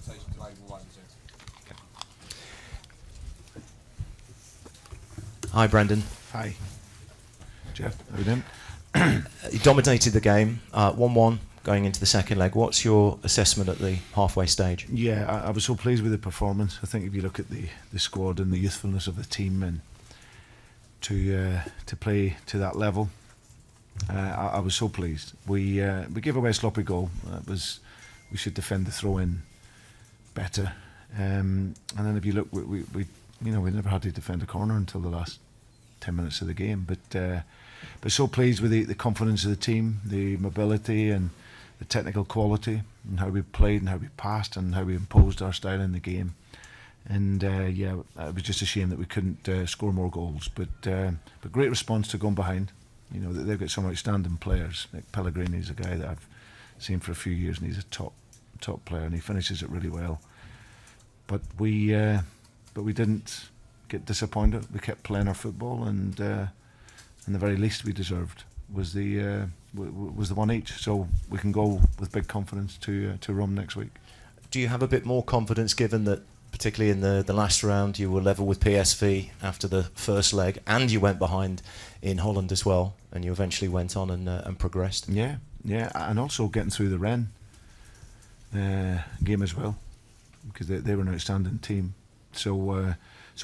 expectations of Abel Wines? Hi, Brendan. Hi, Jeff. How you doing? You dominated the game, 1-1 going into the second leg. What's your assessment at the halfway stage? Yeah, I was so pleased with the performance. I think if you look at the squad and the youthfulness of the team, and to play to that level, I was so pleased. We gave away a sloppy goal. We should defend the throw in better. And then if you look, we never had to defend a corner until the last 10 minutes of the game. But so pleased with the confidence of the team, the mobility and the technical quality, and how we played and how we passed and how we imposed our style in the game. And it was just a shame that we couldn't score more goals. But great response to going behind. You know, they've got some outstanding players. Like Pellegrini's a guy that I've seen for a few years, and he's a top player, and he finishes it really well. But we didn't get disappointed. We kept playing our football, and the very least we deserved was the one each. So we can go with big confidence to Rome next week. Do you have a bit more confidence, given that particularly in the last round you were level with PSV after the first leg, and you went behind in Holland as well, and you eventually went on and progressed? Yeah, and also getting through the Rennes game as well, because they were an outstanding team. So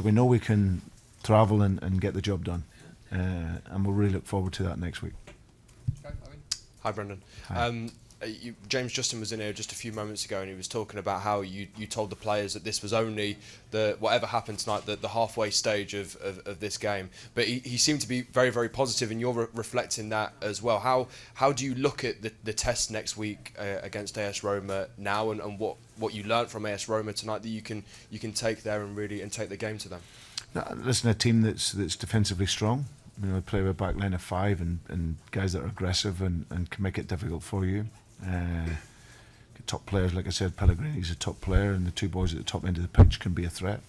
we know we can travel and get the job done, and we'll really look forward to that next week. Hi, Brendan. Hi. James Justin was in here just a few moments ago, and he was talking about how you told the players that this was only whatever happened tonight, the halfway stage of this game. But he seemed to be very, very positive, and you're reflecting that as well. How do you look at the test next week against AS Roma now, and what you learnt from AS Roma tonight that you can take there and take the game to them? Now, listen, a team that's defensively strong. You know, we play with a back line of 5 and guys that are aggressive and can make it difficult for you. Top players, like I said, Pellegrini's a top player, and the two boys at the top end of the pitch can be a threat.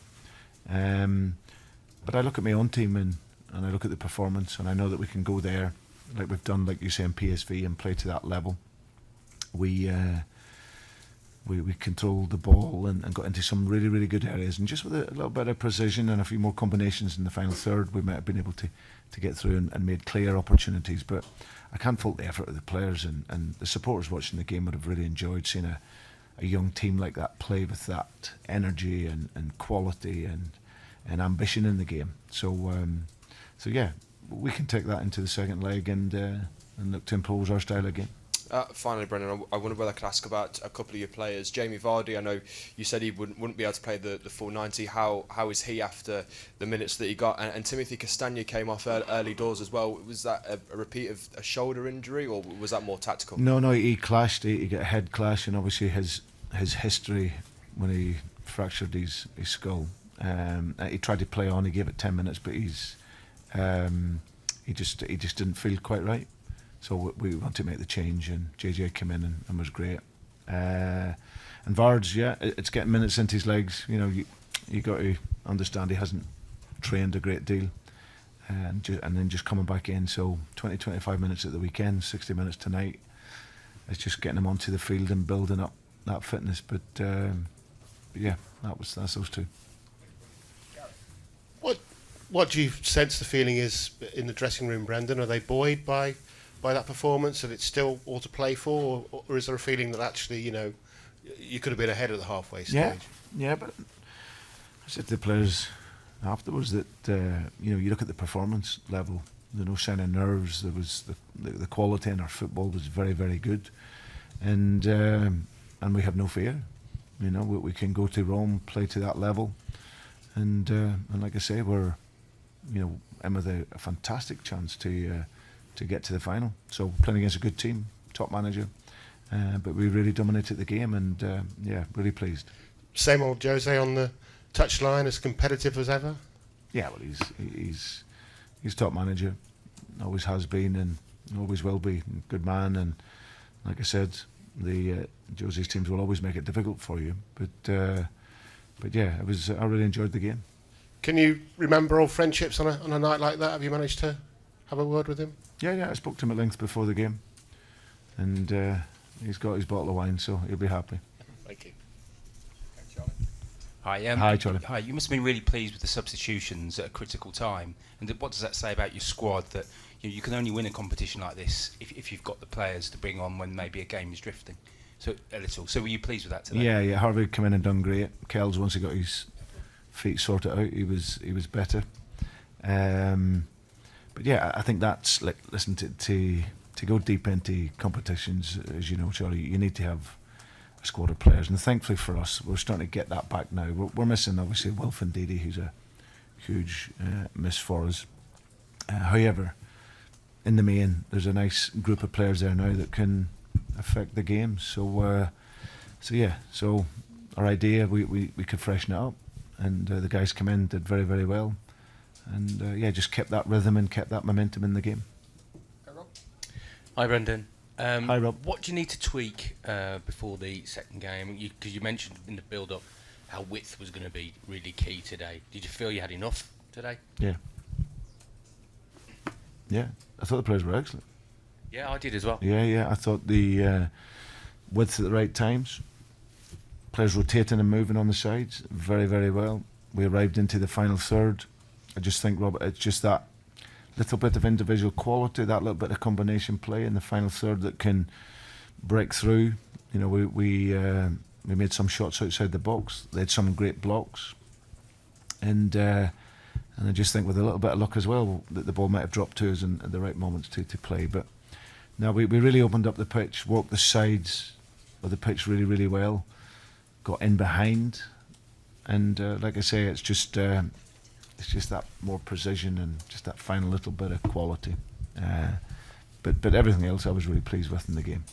But I look at my own team and I look at the performance, and I know that we can go there, like we've done, like you say, in PSV, and play to that level. We controlled the ball and got into some really, really good areas, and just with a little bit of precision and a few more combinations in the final third, we might have been able to get through and made clear opportunities. But I can't fault the effort of the players, and the supporters watching the game would have really enjoyed seeing a young team like that play with that energy and quality and ambition in the game. So yeah, we can take that into the second leg and look to impose our style again. Finally, Brendan, I wonder whether I could ask about a couple of your players. Jamie Vardy, I know you said he wouldn't be able to play the full 90. How is he after the minutes that he got? And Timothy Castagne came off early doors as well. Was that a repeat of a shoulder injury, or was that more tactical? No, he clashed. He got a head clash, and obviously his history when he fractured his skull. He tried to play on. He gave it 10 minutes, but he just didn't feel quite right. So we want to make the change, and JJ came in and was great. And Vards, yeah, it's getting minutes into his legs. You know, you got to understand he hasn't trained a great deal, and then just coming back in. So 20-25 minutes at the weekend, 60 minutes tonight. It's just getting him onto the field and building up that fitness. But yeah, that's those two. What do you sense the feeling is in the dressing room, Brendan? Are they buoyed by that performance, and it's still all to play for, or is there a feeling that actually, you know, you could have been ahead at the halfway stage? Yeah, but I said to the players afterwards that you know, you look at the performance level, there was no sign of nerves. There was the quality in our football was very, very good, and we have no fear. You know, we can go to Rome, play to that level, and like I say, we're, you know, in with a fantastic chance to get to the final. So playing against a good team, top manager, but we really dominated the game, and yeah, really pleased. Same old Jose on the touchline, as competitive as ever. Yeah, well, he's top manager, always has been and always will be. Good man, and like I said, the Jose's teams will always make it difficult for you. But yeah, I really enjoyed the game. Can you remember old friendships on a night like that? Have you managed to have a word with him? Yeah, I spoke to him at length before the game, and he's got his bottle of wine, so he'll be happy. Thank you. Hi, Hi, Charlie. Hi, you must have been really pleased with the substitutions at a critical time. And what does that say about your squad, that you can only win a competition like this if you've got the players to bring on when maybe a game is drifting? So a little. So were you pleased with that today? Yeah. Harvey come in and done great. Kells, once he got his feet sorted out, he was better. But yeah, I think that's like, listen, to go deep into competitions, as you know, Charlie, you need to have a squad of players, and thankfully for us, we're starting to get that back now. We're missing obviously Wilfred Ndidi, who's a huge miss for us. However, in the main, there's a nice group of players there now that can affect the game. So our idea, we could freshen it up, and the guys come in, did very, very well, and just kept that rhythm and kept that momentum in the game. Hi, Brendan. Hi, Rob. What do you need to tweak before the second game? Because you mentioned in the build-up how width was going to be really key today. Did you feel you had enough today? Yeah. I thought the players were excellent. Yeah, I did as well. I thought the width at the right times, players rotating and moving on the sides very, very well. We arrived into the final third. I just think, Robert, it's just that little bit of individual quality, that little bit of combination play in the final third that can break through. You know, we made some shots outside the box. They had some great blocks, and I just think with a little bit of luck as well, that the ball might have dropped to us at the right moments to play. But now we really opened up the pitch, walked the sides of the pitch really, really well, got in behind, and like I say, it's just that more precision and just that final little bit of quality. But everything else I was really pleased with in the game.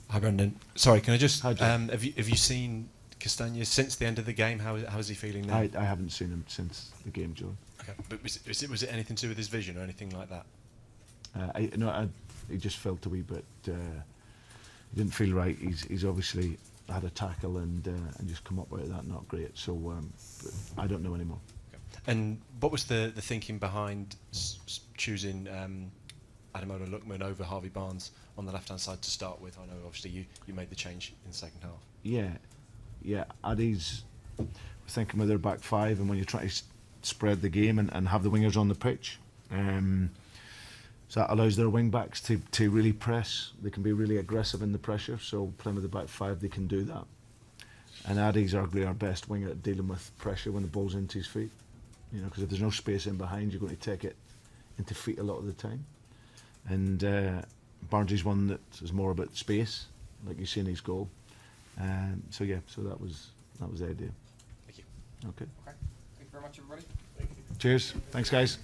Hi, Brendan. Sorry, can I just Hi, John. have you seen Castagna since the end of the game? How is he feeling now? I haven't seen him since the game, John. Okay, but was it anything to do with his vision or anything like that? He just felt a wee bit. He didn't feel right. He's obviously had a tackle and just come up with that not great. So but I don't know anymore. Okay. And what was the thinking behind choosing Ademola Lookman over Harvey Barnes on the left hand side to start with? I know obviously you made the change in the second half. Yeah. Addy's Thinking with their back five, and when you're trying to spread the game and have the wingers on the pitch. So that allows their wing backs to really press. They can be really aggressive in the pressure, so playing with the back five, they can do that. And Addy's arguably our best winger at dealing with pressure when the ball's into his feet. You know, because if there's no space in behind, you're going to take it into feet a lot of the time. And Barnsley's one that is more about space, like you see in his goal. So that was the idea. Thank you. Okay. Thank you very much, everybody. Cheers. Thanks, guys.